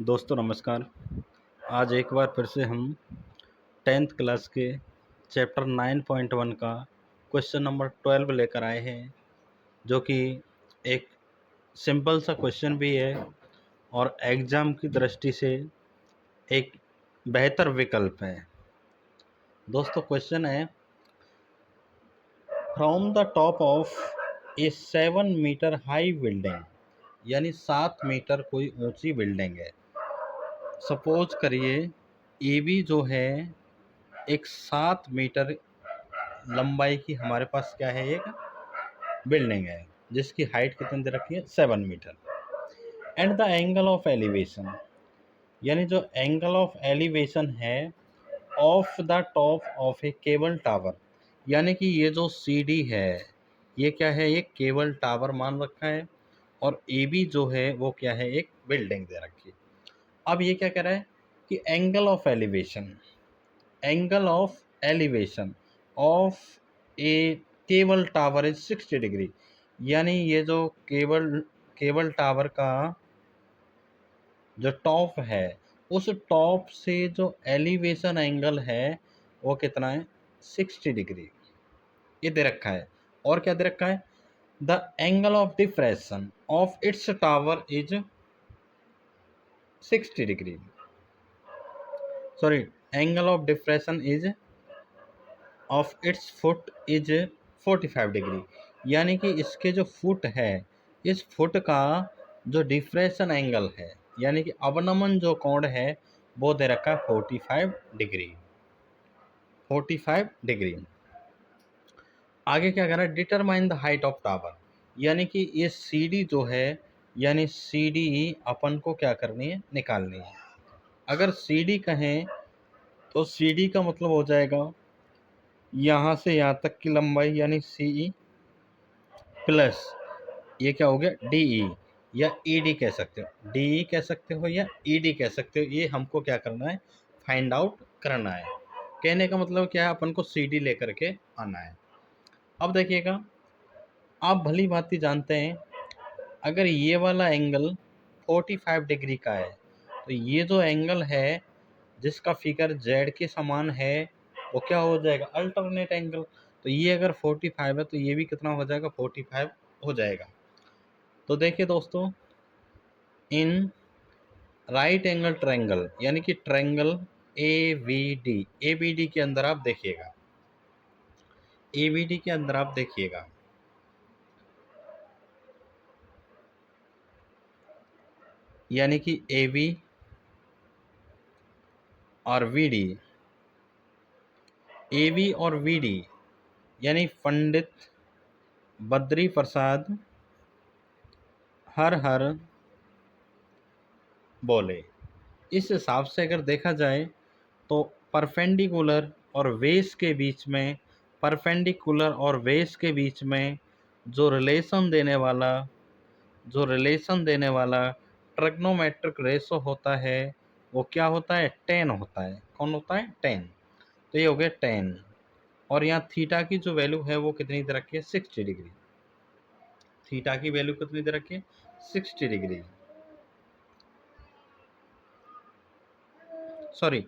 दोस्तों नमस्कार। आज एक बार फिर से हम 10th क्लास के चैप्टर 9.1 का क्वेश्चन नंबर 12 लेकर आए हैं, जो कि एक सिंपल सा क्वेश्चन भी है और एग्ज़ाम की दृष्टि से एक बेहतर विकल्प है। दोस्तों क्वेश्चन है, from the top of a 7 metre high building, यानी 7 मीटर कोई ऊंची बिल्डिंग है। सपोज करिए ए बी जो है एक 7 मीटर लंबाई की हमारे पास क्या है, एक बिल्डिंग है जिसकी हाइट कितनी दे रखी है, 7 metre. And the angle of elevation, यानी जो एंगल ऑफ एलिवेशन है of the top of a cable tower, यानी कि ये जो सी डी है ये क्या है, एक केबल टावर मान रखा है और ए बी जो है वो क्या है, एक बिल्डिंग दे रखी है। अब ये क्या कह रहा है कि angle of elevation of a cable tower is 60 degree, यानी ये जो केबल टावर का जो टॉप है उस टॉप से जो एलिवेशन एंगल है वो कितना है, 60 डिग्री ये दे रखा है। और क्या दे रखा है, the angle of diffraction of its tower is 60 degree, sorry, angle of diffraction is of its foot is 45 degree, यानी कि इसके जो फुट है इस फुट का जो डिफ्रेक्शन एंगल है यानी कि अवनमन जो कोण है वो दे रखा है 45 डिग्री। 45 डिग्री। आगे क्या कर रहा है, determine the height of tower, यानी कि ये सी डी जो है, यानी सी डी अपन को क्या करनी है, निकालनी है। अगर सी डी कहें तो सी डी का मतलब हो जाएगा यहाँ से यहाँ तक की लंबाई, यानी सी ई प्लस ये क्या हो गया, डी ई, या ई डी कह सकते हो, डी ई कह सकते हो या ई डी कह सकते हो। ये हमको क्या करना है, फाइंड आउट करना है। कहने का मतलब क्या है, अपन को सी डी लेकर के आना है। अब देखिएगा, आप भली भांति जानते हैं अगर ये वाला एंगल 45 डिग्री का है तो ये जो एंगल है जिसका फिगर जेड के समान है वो क्या हो जाएगा, अल्टरनेट एंगल। तो ये अगर 45 है तो ये भी कितना हो जाएगा, 45 हो जाएगा। तो देखिए दोस्तों, इन राइट एंगल ट्रायंगल, यानी कि ट्रायंगल ए बी डी के अंदर आप देखिएगा, ए बी डी के अंदर आप देखिएगा, यानी कि ए बी और वी डी, ए बी और वी डी यानी पंडित बद्री प्रसाद हर हर बोले। इस हिसाब से अगर देखा जाए तो परपेंडिकुलर और वेस के बीच में जो रिलेशन देने वाला ट्रिग्नोमेट्रिक रेशो होता है वो क्या होता है, 10 होता है। कौन होता है, 10। तो ये हो गया 10। और यहाँ थीटा की जो वैल्यू है वो कितनी दे रखी है, 60 डिग्री। थीटा की वैल्यू कितनी दे रखी है, 60 डिग्री, सॉरी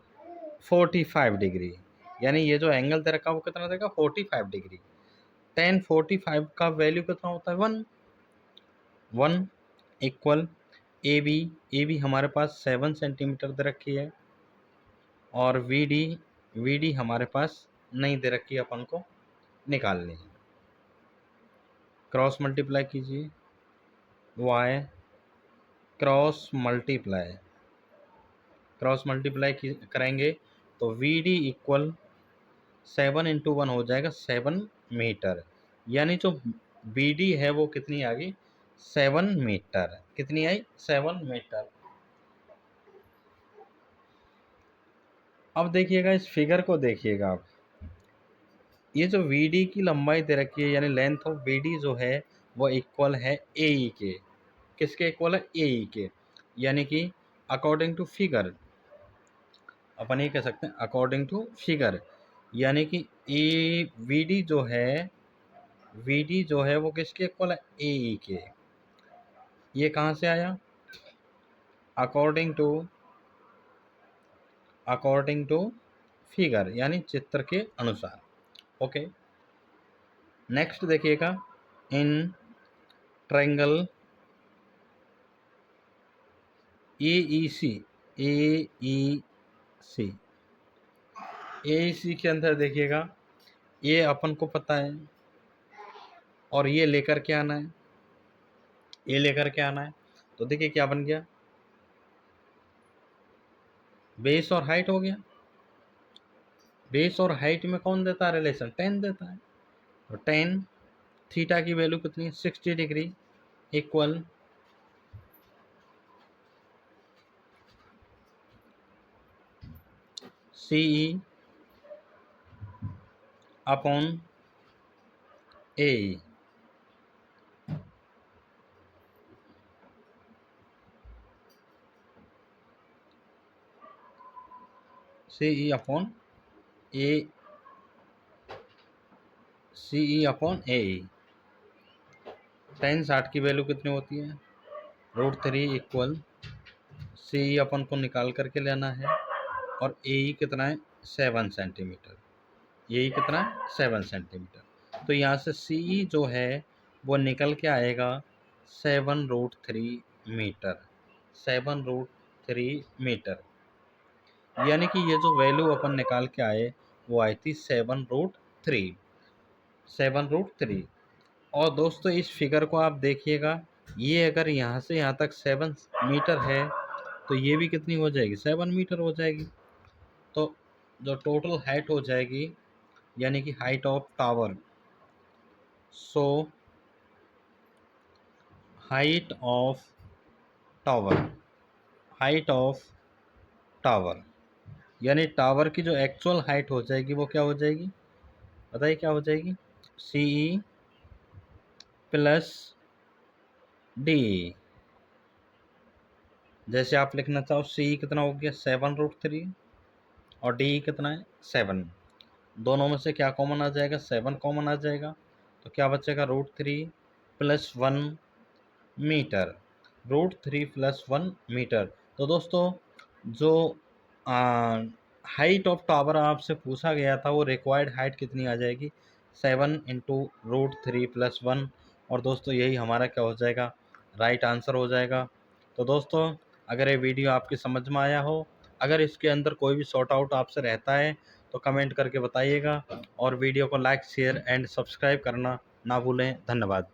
45 डिग्री। यानी ये जो एंगल दे रखा है वो कितना देगा, 45 डिग्री। 10 45 का वैल्यू कितना होता है, 1। 1 इक्वल ए बी हमारे पास 7 सेंटीमीटर दे रखी है और वी डी हमारे पास नहीं दे रखी है, अपन को निकालनी है। क्रॉस मल्टीप्लाई कीजिए, वाई क्रॉस मल्टीप्लाई करेंगे तो वी डी इक्वल 7 इंटू 1 हो जाएगा 7 मीटर, यानी जो बी डी है वो कितनी आ गई, 7 मीटर। कितनी आई, 7 मीटर। अब देखिएगा इस फिगर को, देखिएगा आप, ये जो वी डी की लंबाई दे रखी है यानी लेंथ ऑफ वी डी जो है वो इक्वल है ए ई के। किसके इक्वल है, ए ई के, यानी कि अकॉर्डिंग टू फिगर, अपन ये कह सकते हैं अकॉर्डिंग टू फिगर, यानी कि ए वी डी जो है वो किसके इक्वल है, ए ई के। ये कहाँ से आया, अकॉर्डिंग टू फिगर यानी चित्र के अनुसार। ओके, नेक्स्ट देखिएगा, in triangle AEC AEC AEC के अंदर देखिएगा, ये अपन को पता है और ये लेकर के आना है, ये लेकर के आना है। तो देखिए क्या बन गया, बेस और हाइट हो गया। बेस और हाइट में कौन देता है रिलेशन, 10 देता है। तो 10 थीटा की वैल्यू कितनी है, 60 degree equal CE upon AE। CE upon AE। 10 60 की वैल्यू कितनी होती है, √3 इक्वल CE अपन को निकाल करके लेना है, और AE कितना है, 7 सेंटीमीटर। AE कितना है, 7 सेंटीमीटर। तो यहाँ से CE जो है वो निकल के आएगा 7√3 मीटर, 7√3 मीटर। यानी कि ये जो वैल्यू अपन निकाल के आए वो आई थी 7√3। और दोस्तों इस फिगर को आप देखिएगा, ये अगर यहाँ से यहाँ तक 7 मीटर है तो ये भी कितनी हो जाएगी, 7 मीटर हो जाएगी। तो जो टोटल हाइट हो जाएगी, यानी कि height of tower, so height of tower, height of tower यानी टावर की जो एक्चुअल हाइट हो जाएगी वो क्या हो जाएगी, बताइए क्या हो जाएगी, CE प्लस D। जैसे आप लिखना चाहो, CE कितना हो गया, 7√3, और DE कितना है, 7। दोनों में से क्या कॉमन आ जाएगा, 7 कॉमन आ जाएगा। तो क्या बचेगा, √3 प्लस 1 मीटर, √3 प्लस 1 मीटर। तो दोस्तों जो हाइट ऑफ टावर आपसे पूछा गया था वो रिक्वायर्ड हाइट कितनी आ जाएगी, 7 इंटू √3 प्लस 1। और दोस्तों यही हमारा क्या हो जाएगा, राइट आंसर हो जाएगा। तो दोस्तों अगर ये वीडियो आपकी समझ में आया हो, अगर इसके अंदर कोई भी शॉर्ट आउट आपसे रहता है तो कमेंट करके बताइएगा, और वीडियो को लाइक शेयर एंड सब्सक्राइब करना ना भूलें। धन्यवाद।